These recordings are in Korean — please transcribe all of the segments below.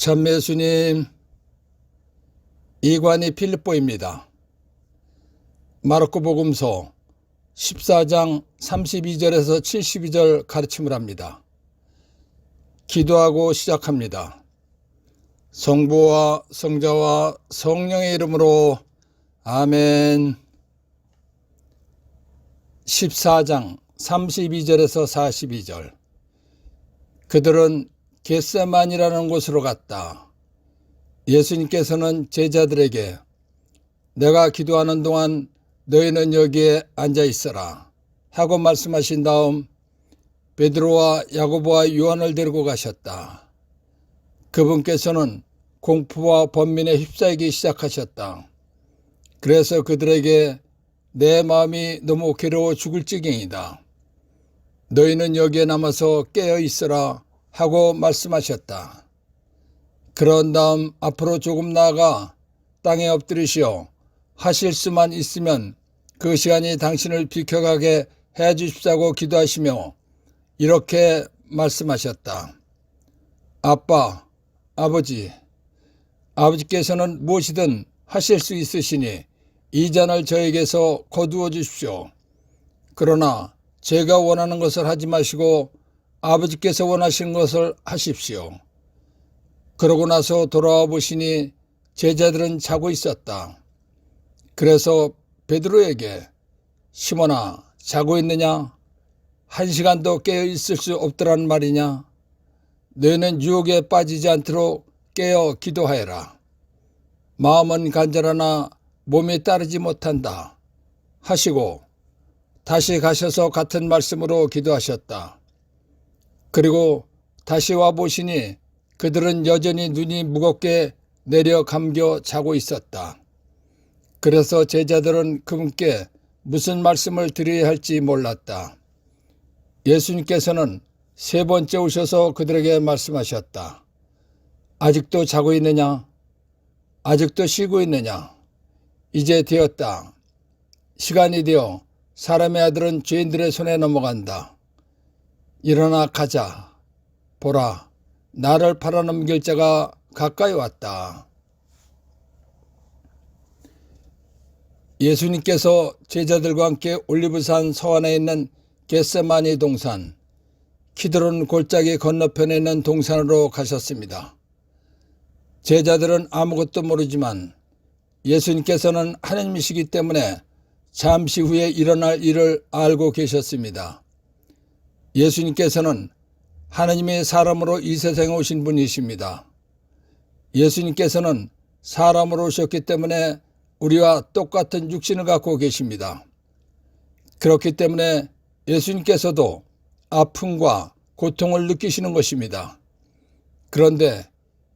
참매 예수님, 이관이 필립보입니다. 마르코 복음서 14장 32절에서 72절 가르침을 합니다. 기도하고 시작합니다. 성부와 성자와 성령의 이름으로 아멘. 14장 32절에서 42절. 그들은 겟세마니라는 곳으로 갔다. 예수님께서는 제자들에게 내가 기도하는 동안 너희는 여기에 앉아 있어라 하고 말씀하신 다음 베드로와 야고보와 요한을 데리고 가셨다. 그분께서는 공포와 번민에 휩싸이기 시작하셨다. 그래서 그들에게 내 마음이 너무 괴로워 죽을 지경이다. 너희는 여기에 남아서 깨어 있어라 하고 말씀하셨다. 그런 다음 앞으로 조금 나아가 땅에 엎드리시어 하실 수만 있으면 그 시간이 당신을 비켜가게 해 주십사고 기도하시며 이렇게 말씀하셨다. 아빠, 아버지께서는 무엇이든 하실 수 있으시니 이 잔을 저에게서 거두어 주십시오. 그러나 제가 원하는 것을 하지 마시고 아버지께서 원하시는 것을 하십시오. 그러고 나서 돌아와 보시니 제자들은 자고 있었다. 그래서 베드로에게 시몬아, 자고 있느냐? 1시간도 깨어 있을 수 없더란 말이냐? 너희는 유혹에 빠지지 않도록 깨어 기도하여라. 마음은 간절하나 몸이 따르지 못한다 하시고 다시 가셔서 같은 말씀으로 기도하셨다. 그리고 다시 와 보시니 그들은 여전히 눈이 무겁게 내려 감겨 자고 있었다. 그래서 제자들은 그분께 무슨 말씀을 드려야 할지 몰랐다. 예수님께서는 3번째 오셔서 그들에게 말씀하셨다. 아직도 자고 있느냐? 아직도 쉬고 있느냐? 이제 되었다. 시간이 되어 사람의 아들은 죄인들의 손에 넘어간다. 일어나 가자. 보라, 나를 팔아넘길 자가 가까이 왔다. 예수님께서 제자들과 함께 올리브산 서안에 있는 겟세마니 동산, 키드론 골짜기 건너편에 있는 동산으로 가셨습니다. 제자들은 아무것도 모르지만 예수님께서는 하나님이시기 때문에 잠시 후에 일어날 일을 알고 계셨습니다. 예수님께서는 하나님의 사람으로 이 세상에 오신 분이십니다. 예수님께서는 사람으로 오셨기 때문에 우리와 똑같은 육신을 갖고 계십니다. 그렇기 때문에 예수님께서도 아픔과 고통을 느끼시는 것입니다. 그런데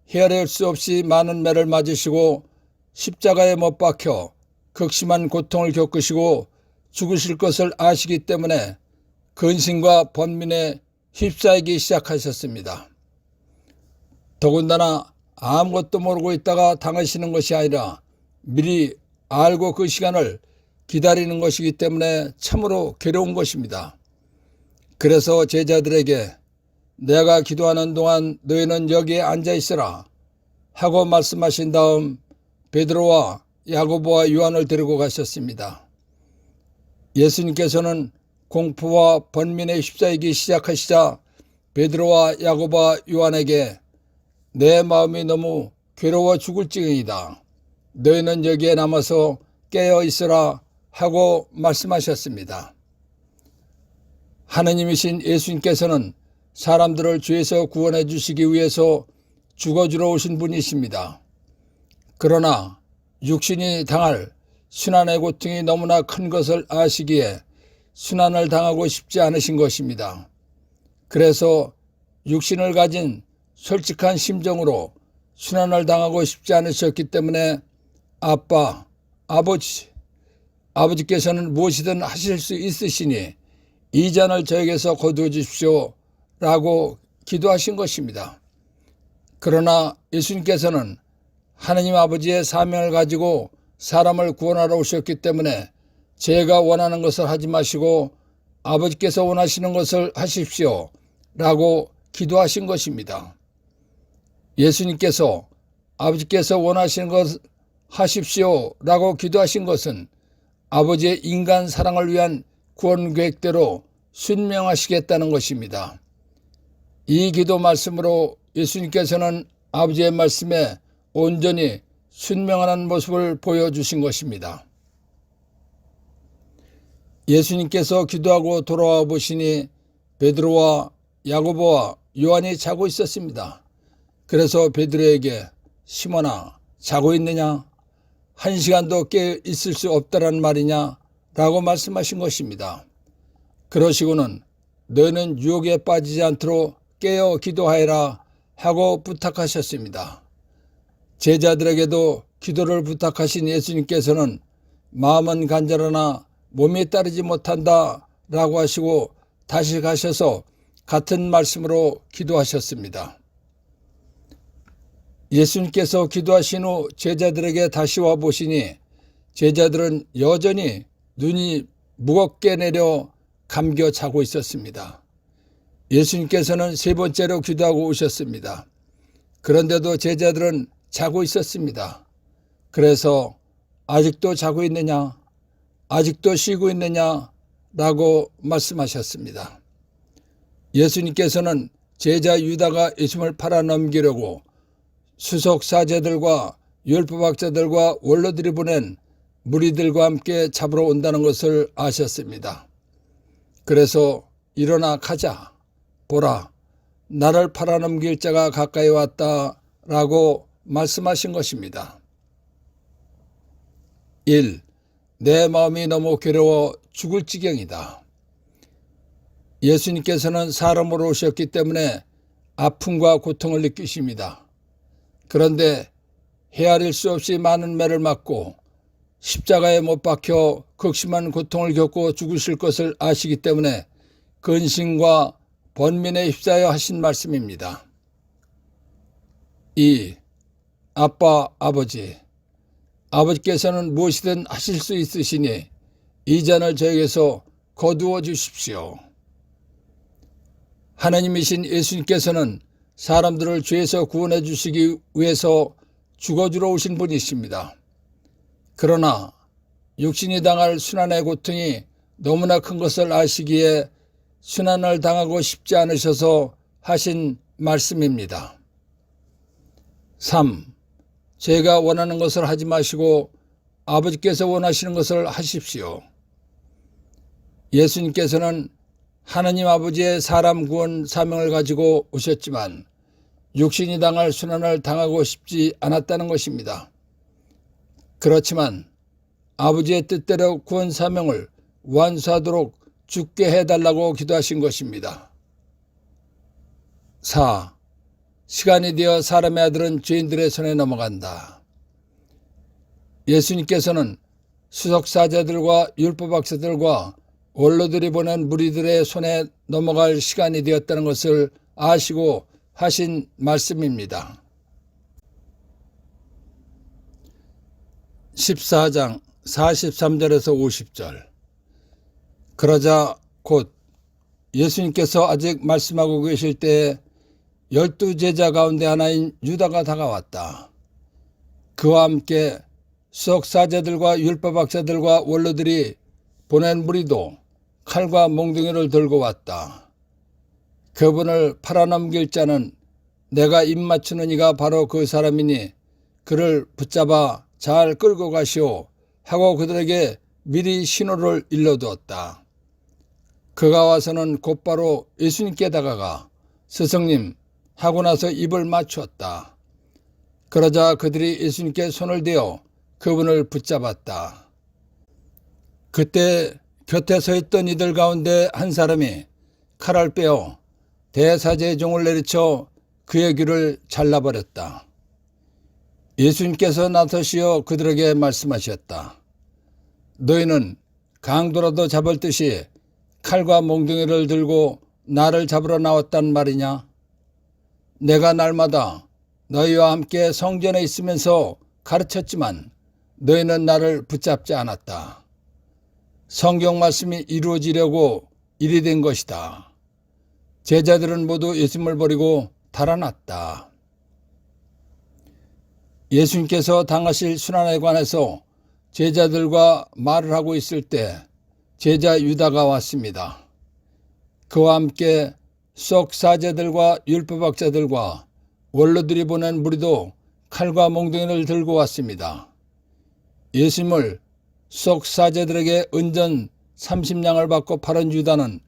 헤아릴 수 없이 많은 매를 맞으시고 십자가에 못 박혀 극심한 고통을 겪으시고 죽으실 것을 아시기 때문에 근심과 번민에 휩싸이기 시작하셨습니다. 더군다나 아무것도 모르고 있다가 당하시는 것이 아니라 미리 알고 그 시간을 기다리는 것이기 때문에 참으로 괴로운 것입니다. 그래서 제자들에게 내가 기도하는 동안 너희는 여기에 앉아 있으라 하고 말씀하신 다음 베드로와 야고보와 요한을 데리고 가셨습니다. 예수님께서는 공포와 번민에 휩싸이기 시작하시자 베드로와 야고보와 요한에게 내 마음이 너무 괴로워 죽을 지경이다. 너희는 여기에 남아서 깨어 있으라 하고 말씀하셨습니다. 하느님이신 예수님께서는 사람들을 죄에서 구원해 주시기 위해서 죽어주러 오신 분이십니다. 그러나 육신이 당할 순환의 고통이 너무나 큰 것을 아시기에 순환을 당하고 싶지 않으신 것입니다. 그래서 육신을 가진 솔직한 심정으로 순환을 당하고 싶지 않으셨기 때문에 아빠, 아버지께서는 무엇이든 하실 수 있으시니 이 잔을 저에게서 거두어 주십시오 라고 기도하신 것입니다. 그러나 예수님께서는 하나님 아버지의 사명을 가지고 사람을 구원하러 오셨기 때문에 제가 원하는 것을 하지 마시고 아버지께서 원하시는 것을 하십시오 라고 기도하신 것입니다. 예수님께서 아버지께서 원하시는 것 하십시오 라고 기도하신 것은 아버지의 인간 사랑을 위한 구원 계획대로 순명하시겠다는 것입니다. 이 기도 말씀으로 예수님께서는 아버지의 말씀에 온전히 순명하는 모습을 보여주신 것입니다. 예수님께서 기도하고 돌아와 보시니 베드로와 야고보와 요한이 자고 있었습니다. 그래서 베드로에게 시몬아 자고 있느냐? 1시간도 깨어 있을 수 없다란 말이냐? 라고 말씀하신 것입니다. 그러시고는 너희는 유혹에 빠지지 않도록 깨어 기도하여라 하고 부탁하셨습니다. 제자들에게도 기도를 부탁하신 예수님께서는 마음은 간절하나 몸이 따르지 못한다 라고 하시고 다시 가셔서 같은 말씀으로 기도하셨습니다. 예수님께서 기도하신 후 제자들에게 다시 와 보시니 제자들은 여전히 눈이 무겁게 내려 감겨 자고 있었습니다. 예수님께서는 3번째로 기도하고 오셨습니다. 그런데도 제자들은 자고 있었습니다. 그래서 아직도 자고 있느냐? 아직도 쉬고 있느냐? 라고 말씀하셨습니다. 예수님께서는 제자 유다가 예수님을 팔아넘기려고 수석 사제들과 율법학자들과 원로들이 보낸 무리들과 함께 잡으러 온다는 것을 아셨습니다. 그래서 일어나 가자. 보라, 나를 팔아넘길 자가 가까이 왔다 라고 말씀하신 것입니다. 1. 내 마음이 너무 괴로워 죽을 지경이다. 예수님께서는 사람으로 오셨기 때문에 아픔과 고통을 느끼십니다. 그런데 헤아릴 수 없이 많은 매를 맞고 십자가에 못 박혀 극심한 고통을 겪고 죽으실 것을 아시기 때문에 근심과 번민에 휩싸여 하신 말씀입니다. 2. 아빠, 아버지. 아버지께서는 무엇이든 하실 수 있으시니 이 잔을 저에게서 거두어 주십시오. 하나님이신 예수님께서는 사람들을 죄에서 구원해 주시기 위해서 죽어주러 오신 분이십니다. 그러나 육신이 당할 순환의 고통이 너무나 큰 것을 아시기에 순환을 당하고 싶지 않으셔서 하신 말씀입니다. 3. 제가 원하는 것을 하지 마시고 아버지께서 원하시는 것을 하십시오. 예수님께서는 하나님 아버지의 사람 구원 사명을 가지고 오셨지만 육신이 당할 순환을 당하고 싶지 않았다는 것입니다. 그렇지만 아버지의 뜻대로 구원 사명을 완수하도록 죽게 해달라고 기도하신 것입니다. 4. 시간이 되어 사람의 아들은 죄인들의 손에 넘어간다. 예수님께서는 수석사제들과 율법학자들과 원로들이 보낸 무리들의 손에 넘어갈 시간이 되었다는 것을 아시고 하신 말씀입니다. 14장 43절에서 50절. 그러자 곧 예수님께서 아직 말씀하고 계실 때에 12제자 가운데 하나인 유다가 다가왔다. 그와 함께 수석사제들과 율법학자들과 원로들이 보낸 무리도 칼과 몽둥이를 들고 왔다. 그분을 팔아넘길 자는 내가 입맞추는 이가 바로 그 사람이니 그를 붙잡아 잘 끌고 가시오 하고 그들에게 미리 신호를 일러두었다. 그가 와서는 곧바로 예수님께 다가가 스승님 하고 나서 입을 맞추었다. 그러자 그들이 예수님께 손을 대어 그분을 붙잡았다. 그때 곁에 서 있던 이들 가운데 한 사람이 칼을 빼어 대사제의 종을 내리쳐 그의 귀를 잘라버렸다. 예수님께서 나서시어 그들에게 말씀하셨다. 너희는 강도라도 잡을 듯이 칼과 몽둥이를 들고 나를 잡으러 나왔단 말이냐? 내가 날마다 너희와 함께 성전에 있으면서 가르쳤지만 너희는 나를 붙잡지 않았다. 성경 말씀이 이루어지려고 일이 된 것이다. 제자들은 모두 예수님을 버리고 달아났다. 예수님께서 당하실 순환에 관해서 제자들과 말을 하고 있을 때 제자 유다가 왔습니다. 그와 함께 수석사제들과 율법학자들과 원로들이 보낸 무리도 칼과 몽둥이를 들고 왔습니다. 예수님을 수석사제들에게 은전 30냥을 받고 팔은 유다는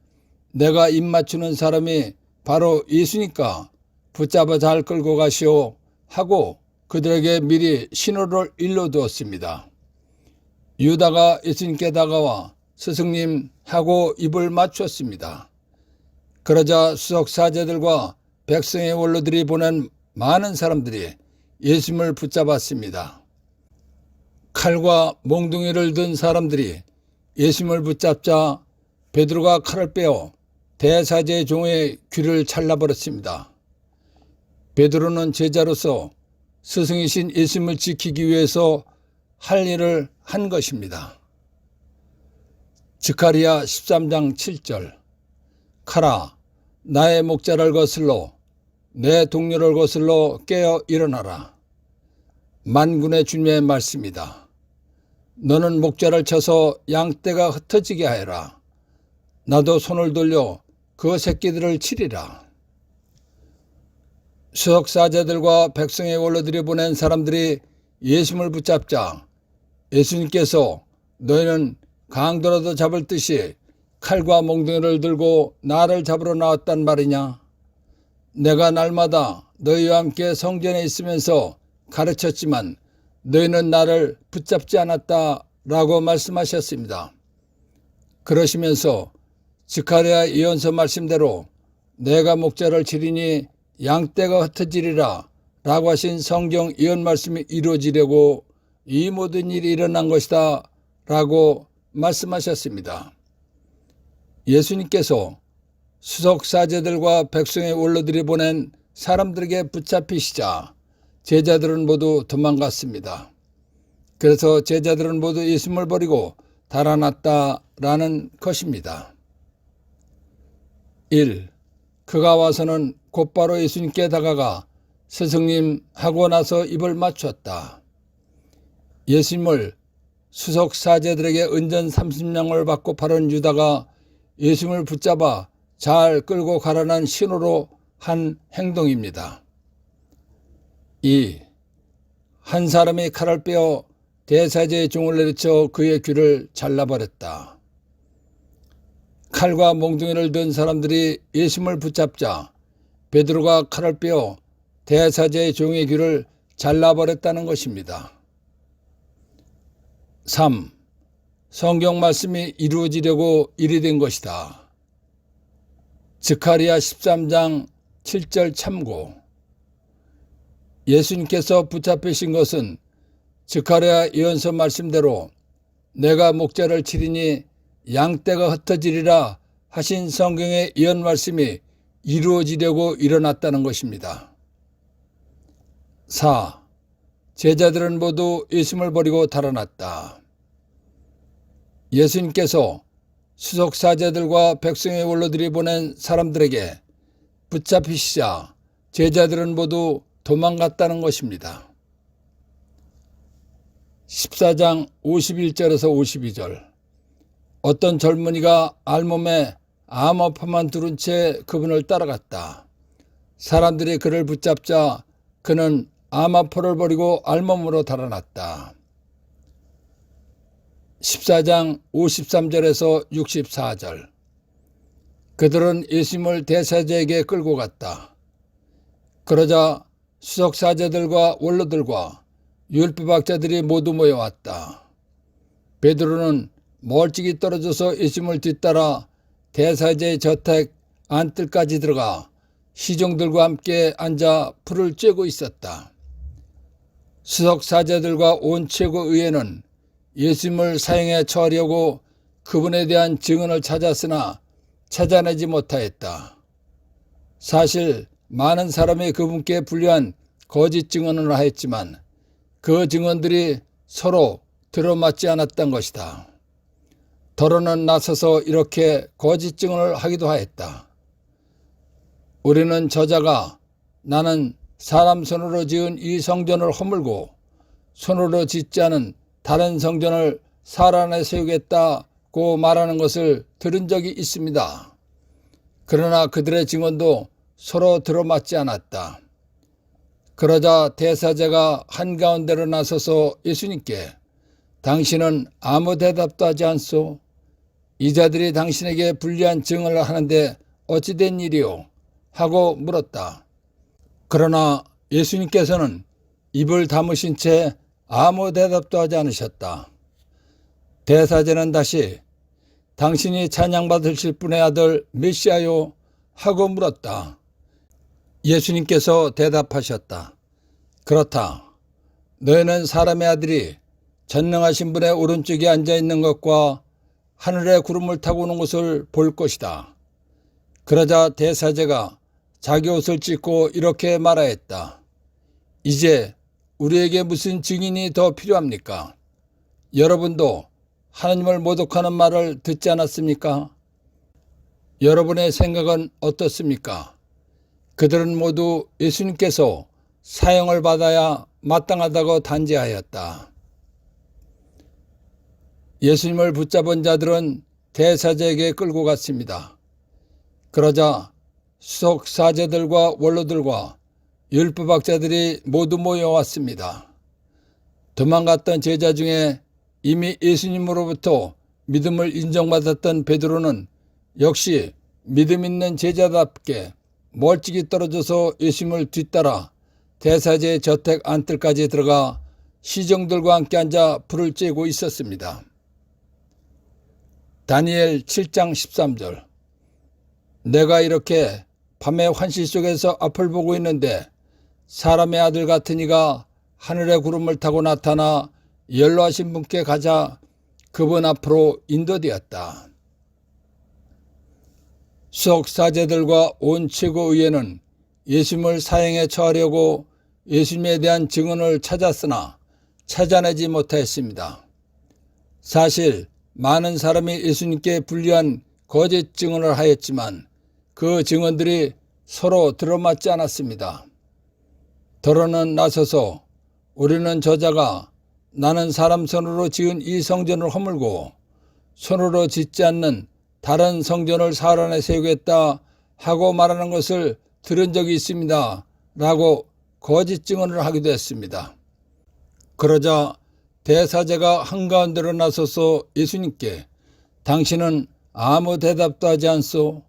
내가 입 맞추는 사람이 바로 예수니까 붙잡아 잘 끌고 가시오 하고 그들에게 미리 신호를 일러두었습니다. 유다가 예수님께 다가와 스승님 하고 입을 맞췄습니다. 그러자 수석사제들과 백성의 원로들이 보낸 많은 사람들이 예수님을 붙잡았습니다. 칼과 몽둥이를 든 사람들이 예수님을 붙잡자 베드로가 칼을 빼어 대사제의 종의 귀를 잘라버렸습니다. 베드로는 제자로서 스승이신 예수님을 지키기 위해서 할 일을 한 것입니다. 스가랴 13장 7절 카라 나의 목자를 거슬러 내 동료를 거슬러 깨어 일어나라. 만군의 주님의 말씀이다. 너는 목자를 쳐서 양떼가 흩어지게 하여라. 나도 손을 돌려 그 새끼들을 치리라. 수석사제들과 백성의 원로들이 보낸 사람들이 예수님을 붙잡자 예수님께서 너희는 강도라도 잡을 듯이 칼과 몽둥이를 들고 나를 잡으러 나왔단 말이냐? 내가 날마다 너희와 함께 성전에 있으면서 가르쳤지만 너희는 나를 붙잡지 않았다라고 말씀하셨습니다. 그러시면서 스가랴 예언서 말씀대로 내가 목자를 치리니 양떼가 흩어지리라 라고 하신 성경 예언 말씀이 이루어지려고 이 모든 일이 일어난 것이다 라고 말씀하셨습니다. 예수님께서 수석사제들과 백성의 원로들이 보낸 사람들에게 붙잡히시자 제자들은 모두 도망갔습니다. 그래서 제자들은 모두 예수님을 버리고 달아났다라는 것입니다. 1. 그가 와서는 곧바로 예수님께 다가가 스승님 하고 나서 입을 맞췄다. 예수님을 수석사제들에게 은전 30냥을 받고 팔은 유다가 예수님을 붙잡아 잘 끌고 가라는 신호로 한 행동입니다. 2. 한 사람이 칼을 빼어 대사제의 종을 내리쳐 그의 귀를 잘라버렸다. 칼과 몽둥이를 든 사람들이 예수님을 붙잡자 베드로가 칼을 빼어 대사제의 종의 귀를 잘라버렸다는 것입니다. 3. 성경 말씀이 이루어지려고 일이 된 것이다. 스가랴 13장 7절 참고. 예수님께서 붙잡히신 것은 스가랴 예언서 말씀대로 내가 목자를 치리니 양떼가 흩어지리라 하신 성경의 예언 말씀이 이루어지려고 일어났다는 것입니다. 4. 제자들은 모두 예수님을 버리고 달아났다. 예수님께서 수석사제들과 백성의 원로들이 보낸 사람들에게 붙잡히시자 제자들은 모두 도망갔다는 것입니다. 14장 51절에서 52절 어떤 젊은이가 알몸에 암호파만 두른 채 그분을 따라갔다. 사람들이 그를 붙잡자 그는 암호포를 버리고 알몸으로 달아났다. 14장 53절에서 64절 그들은 예수님을 대사제에게 끌고 갔다. 그러자 수석사제들과 원로들과 율법학자들이 모두 모여왔다. 베드로는 멀찍이 떨어져서 예수님을 뒤따라 대사제의 저택 안뜰까지 들어가 시종들과 함께 앉아 불을 쬐고 있었다. 수석사제들과 온 최고의회는 예수님을 사형에 처하려고 그분에 대한 증언을 찾았으나 찾아내지 못하였다. 사실 많은 사람이 그분께 불리한 거짓 증언을 하였지만 그 증언들이 서로 들어맞지 않았던 것이다. 더러는 나서서 이렇게 거짓 증언을 하기도 하였다. 우리는 저자가 나는 사람 손으로 지은 이 성전을 허물고 손으로 짓지 않은 다른 성전을 살아내 세우겠다고 말하는 것을 들은 적이 있습니다. 그러나 그들의 증언도 서로 들어맞지 않았다. 그러자 대사제가 한가운데로 나서서 예수님께 당신은 아무 대답도 하지 않소? 이 자들이 당신에게 불리한 증언을 하는데 어찌 된 일이오? 하고 물었다. 그러나 예수님께서는 입을 다무신 채 아무 대답도 하지 않으셨다. 대사제는 다시 당신이 찬양받으실 분의 아들 메시아요? 하고 물었다. 예수님께서 대답하셨다. 그렇다. 너희는 사람의 아들이 전능하신 분의 오른쪽에 앉아있는 것과 하늘의 구름을 타고 오는 것을 볼 것이다. 그러자 대사제가 자기 옷을 찢고 이렇게 말하였다. 이제 우리에게 무슨 증인이 더 필요합니까? 여러분도 하나님을 모독하는 말을 듣지 않았습니까? 여러분의 생각은 어떻습니까? 그들은 모두 예수님께서 사형을 받아야 마땅하다고 단죄하였다. 예수님을 붙잡은 자들은 대사제에게 끌고 갔습니다. 그러자 수석 사제들과 원로들과 율법학자들이 모두 모여왔습니다. 도망갔던 제자 중에 이미 예수님으로부터 믿음을 인정받았던 베드로는 역시 믿음 있는 제자답게 멀찍이 떨어져서 예수님을 뒤따라 대사제의 저택 안뜰까지 들어가 시종들과 함께 앉아 불을 쬐고 있었습니다. 다니엘 7장 13절. 내가 이렇게 밤의 환시 속에서 앞을 보고 있는데 사람의 아들 같은 이가 하늘의 구름을 타고 나타나 연로하신 분께 가자 그분 앞으로 인도되었다. 수석 사제들과 온 최고의회는 예수님을 사형에 처하려고 예수님에 대한 증언을 찾았으나 찾아내지 못하였습니다. 사실 많은 사람이 예수님께 불리한 거짓 증언을 하였지만 그 증언들이 서로 들어맞지 않았습니다. 더러는 나서서 우리는 저자가 나는 사람 손으로 지은 이 성전을 허물고 손으로 짓지 않는 다른 성전을 살아내 세우겠다 하고 말하는 것을 들은 적이 있습니다. 라고 거짓 증언을 하기도 했습니다. 그러자 대사제가 한가운데로 나서서 예수님께 당신은 아무 대답도 하지 않소?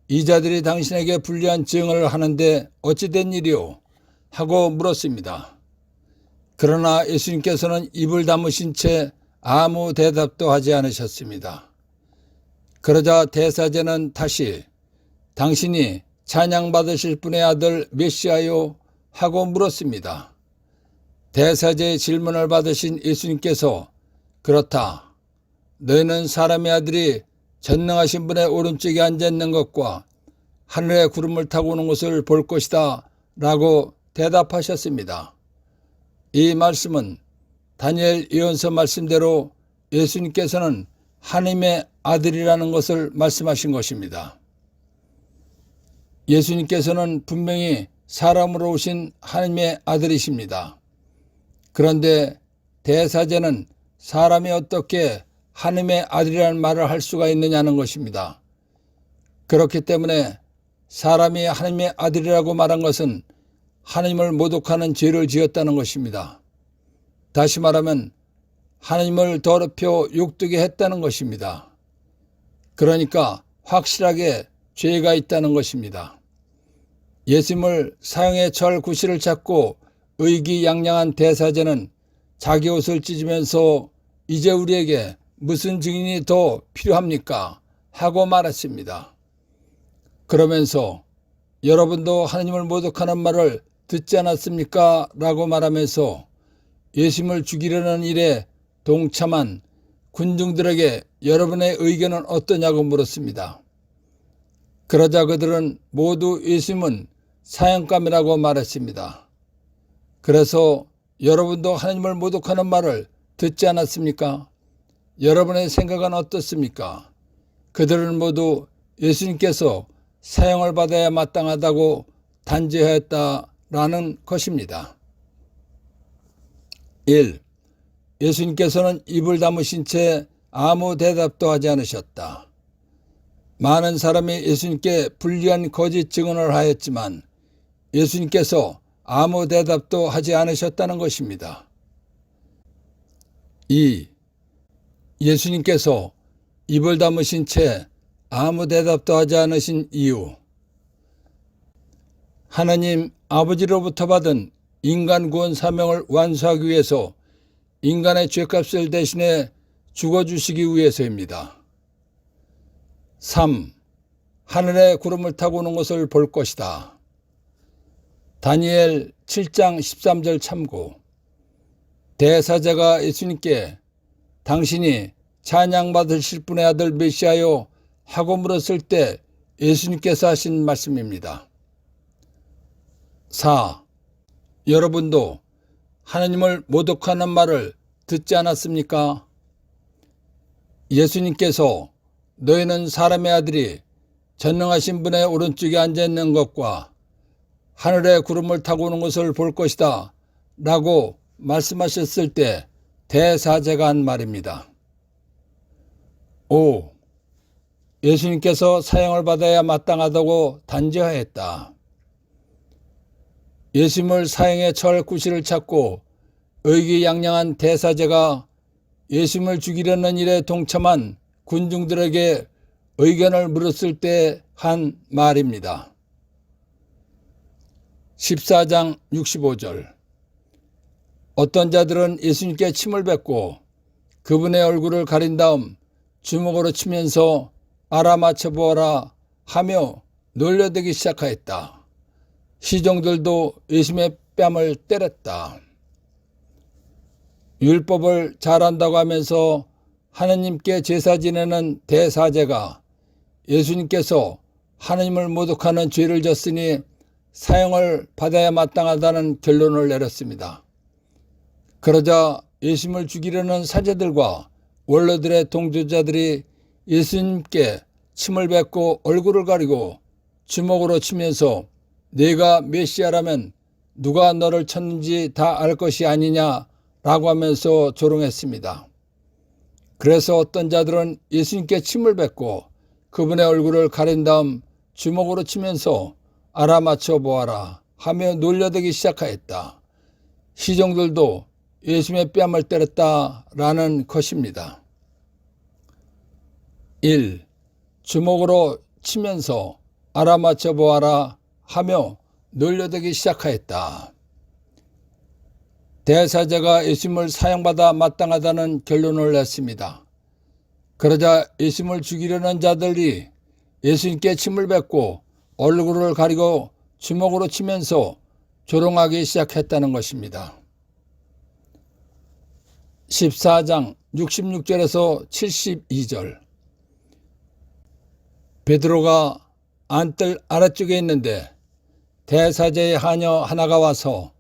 이 자들이 당신에게 불리한 증언을 하는데 어찌 된 일이오? 하고 물었습니다. 그러나 예수님께서는 입을 다무신 채 아무 대답도 하지 않으셨습니다. 그러자 대사제는 다시 당신이 찬양받으실 분의 아들 메시아요? 하고 물었습니다. 대사제의 질문을 받으신 예수님께서 그렇다. 너희는 사람의 아들이 전능하신 분의 오른쪽에 앉아있는 것과 하늘의 구름을 타고 오는 것을 볼 것이다 라고 대답하셨습니다. 이 말씀은 다니엘 예언서 말씀대로 예수님께서는 하나님의 아들이라는 것을 말씀하신 것입니다. 예수님께서는 분명히 사람으로 오신 하나님의 아들이십니다. 그런데 대사제는 사람이 어떻게 하나님의 아들이라는 말을 할 수가 있느냐는 것입니다. 그렇기 때문에 사람이 하나님의 아들이라고 말한 것은 하나님을 모독하는 죄를 지었다는 것입니다. 다시 말하면 하나님을 더럽혀 욕되게 했다는 것입니다. 그러니까 확실하게 죄가 있다는 것입니다. 예수님을 사형의 처할 구실을 찾고 의기양양한 대사제는 자기 옷을 찢으면서 이제 우리에게 무슨 증인이 더 필요합니까? 하고 말했습니다. 그러면서 여러분도 하나님을 모독하는 말을 듣지 않았습니까? 라고 말하면서 예수님을 죽이려는 일에 동참한 군중들에게 여러분의 의견은 어떠냐고 물었습니다. 그러자 그들은 모두 예수님은 사형감이라고 말했습니다. 그래서 여러분도 하나님을 모독하는 말을 듣지 않았습니까? 여러분의 생각은 어떻습니까? 그들은 모두 예수님께서 사형을 받아야 마땅하다고 단죄하였다라는 것입니다. 1. 예수님께서는 입을 다무신 채 아무 대답도 하지 않으셨다. 많은 사람이 예수님께 불리한 거짓 증언을 하였지만 예수님께서 아무 대답도 하지 않으셨다는 것입니다. 2. 예수님께서 입을 다무신 채 아무 대답도 하지 않으신 이유. 하나님 아버지로부터 받은 인간 구원 사명을 완수하기 위해서 인간의 죄값을 대신해 죽어주시기 위해서입니다. 3. 하늘의 구름을 타고 오는 것을 볼 것이다. 다니엘 7장 13절 참고. 대사자가 예수님께 당신이 찬양받으실 분의 아들 메시아요 하고 물었을 때 예수님께서 하신 말씀입니다. 4. 여러분도 하나님을 모독하는 말을 듣지 않았습니까? 예수님께서 너희는 사람의 아들이 전능하신 분의 오른쪽에 앉아있는 것과 하늘의 구름을 타고 오는 것을 볼 것이다 라고 말씀하셨을 때 대사제가 한 말입니다. 5. 예수님께서 사형을 받아야 마땅하다고 단죄하였다. 예수님을 사형에 처할 구실을 찾고 의기양양한 대사제가 예수님을 죽이려는 일에 동참한 군중들에게 의견을 물었을 때 한 말입니다. 14장 65절. 어떤 자들은 예수님께 침을 뱉고 그분의 얼굴을 가린 다음 주먹으로 치면서 알아맞혀 보아라 하며 놀려대기 시작하였다. 시종들도 예수님의 뺨을 때렸다. 율법을 잘한다고 하면서 하나님께 제사 지내는 대사제가 예수님께서 하나님을 모독하는 죄를 졌으니 사형을 받아야 마땅하다는 결론을 내렸습니다. 그러자 예수님을 죽이려는 사제들과 원로들의 동조자들이 예수님께 침을 뱉고 얼굴을 가리고 주먹으로 치면서 네가 메시아라면 누가 너를 쳤는지 다 알 것이 아니냐라고 하면서 조롱했습니다. 그래서 어떤 자들은 예수님께 침을 뱉고 그분의 얼굴을 가린 다음 주먹으로 치면서 알아맞혀 보아라 하며 놀려대기 시작하였다. 시종들도 예수님의 뺨을 때렸다라는 것입니다. 1. 주먹으로 치면서 알아맞혀 보아라 하며 놀려대기 시작하였다. 대사제가 예수님을 사형받아 마땅하다는 결론을 냈습니다. 그러자 예수님을 죽이려는 자들이 예수님께 침을 뱉고 얼굴을 가리고 주먹으로 치면서 조롱하기 시작했다는 것입니다. 14장 66절에서 72절. 베드로가 안뜰 아래쪽에 있는데 대사제의 하녀 하나가 와서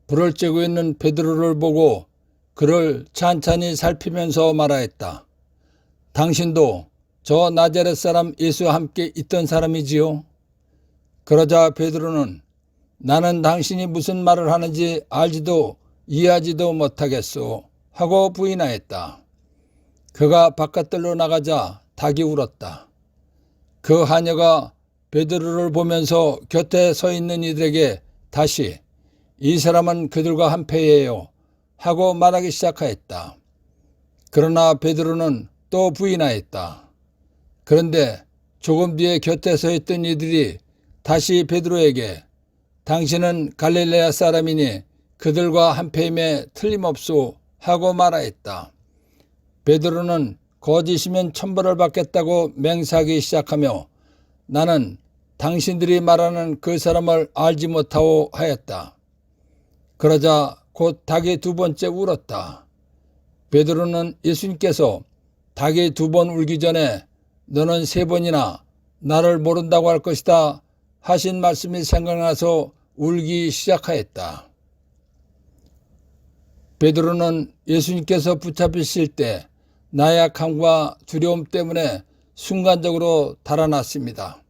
불을 쬐고 있는 베드로를 보고 그를 찬찬히 살피면서 말하였다. 당신도 저 나자렛 사람 예수와 함께 있던 사람이지요? 그러자 베드로는 나는 당신이 무슨 말을 하는지 알지도 이해하지도 못하겠소 하고 부인하였다. 그가 바깥들로 나가자 닭이 울었다. 그 하녀가 베드로를 보면서 곁에 서 있는 이들에게 다시 이 사람은 그들과 한패예요 하고 말하기 시작하였다. 그러나 베드로는 또 부인하였다. 그런데 조금 뒤에 곁에 서 있던 이들이 다시 베드로에게 당신은 갈릴레아 사람이니 그들과 한패임에 틀림없소 하고 말하였다. 베드로는 거짓이면 천벌을 받겠다고 맹세하기 시작하며 나는 당신들이 말하는 그 사람을 알지 못하오 하였다. 그러자 곧 닭이 두 번째 울었다. 베드로는 예수님께서 닭이 두 번 울기 전에 너는 세 번이나 나를 모른다고 할 것이다 하신 말씀이 생각나서 울기 시작하였다. 베드로는 예수님께서 붙잡히실 때 나약함과 두려움 때문에 순간적으로 달아났습니다.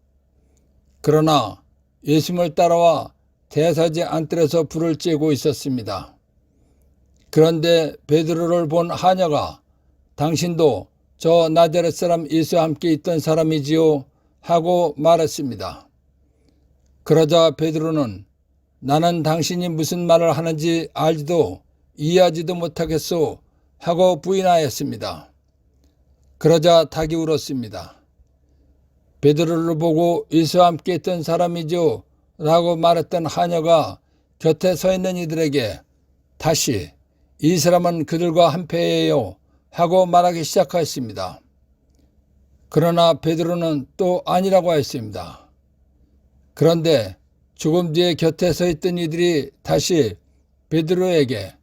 그러나 예수님을 따라와 대사제 안뜰에서 불을 쬐고 있었습니다. 그런데 베드로를 본 하녀가 당신도 저 나자렛 사람 예수와 함께 있던 사람이지요 하고 말했습니다. 그러자 베드로는 나는 당신이 무슨 말을 하는지 알지도 이해하지도 못하겠소 하고 부인하였습니다. 그러자 닭이 울었습니다. 베드로를 보고 예수와 함께 있던 사람이죠 라고 말했던 하녀가 곁에 서 있는 이들에게 다시 이 사람은 그들과 한패예요 하고 말하기 시작하였습니다. 그러나 베드로는 또 아니라고 하였습니다. 그런데 조금 뒤에 곁에 서 있던 이들이 다시 베드로에게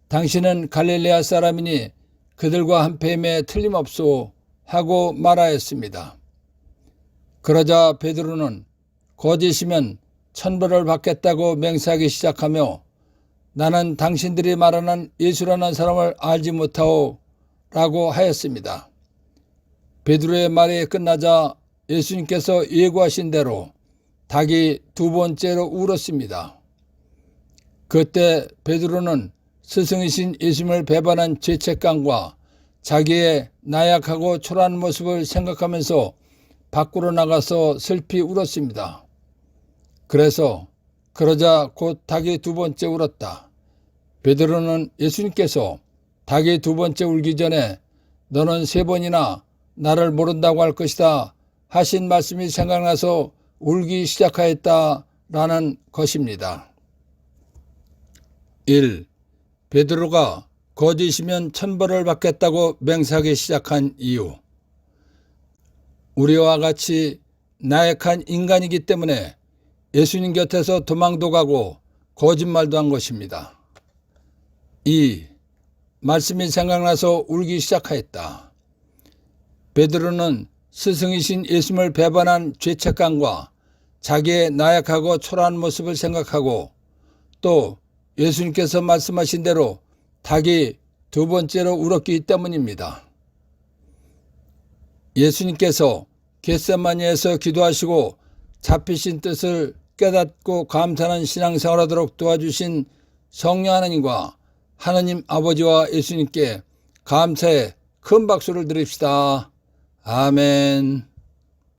당신은 갈릴레아 사람이니 그들과 한패임에 틀림없소 하고 말하였습니다. 그러자 베드로는 거짓이면 천벌을 받겠다고 맹세하기 시작하며 나는 당신들이 말하는 예수라는 사람을 알지 못하오 라고 하였습니다. 베드로의 말이 끝나자 예수님께서 예고하신 대로 닭이 두 번째로 울었습니다. 그때 베드로는 스승이신 예수님을 배반한 죄책감과 자기의 나약하고 초라한 모습을 생각하면서 밖으로 나가서 슬피 울었습니다. 그러자 곧 닭이 두 번째 울었다. 베드로는 예수님께서 닭이 두 번째 울기 전에 너는 세 번이나 나를 모른다고 할 것이다 하신 말씀이 생각나서 울기 시작하였다라는 것입니다. 1. 베드로가 거짓이면 천벌을 받겠다고 맹세하기 시작한 이유. 우리와 같이 나약한 인간이기 때문에 예수님 곁에서 도망도 가고 거짓말도 한 것입니다. 2. 말씀이 생각나서 울기 시작하였다. 베드로는 스승이신 예수님을 배반한 죄책감과 자기의 나약하고 초라한 모습을 생각하고 또 예수님께서 말씀하신 대로 닭이 두 번째로 울었기 때문입니다. 예수님께서 겟세마니에서 기도하시고 잡히신 뜻을 깨닫고 감사하는 신앙생활하도록 도와주신 성령 하나님과 하나님 아버지와 예수님께 감사의 큰 박수를 드립시다. 아멘.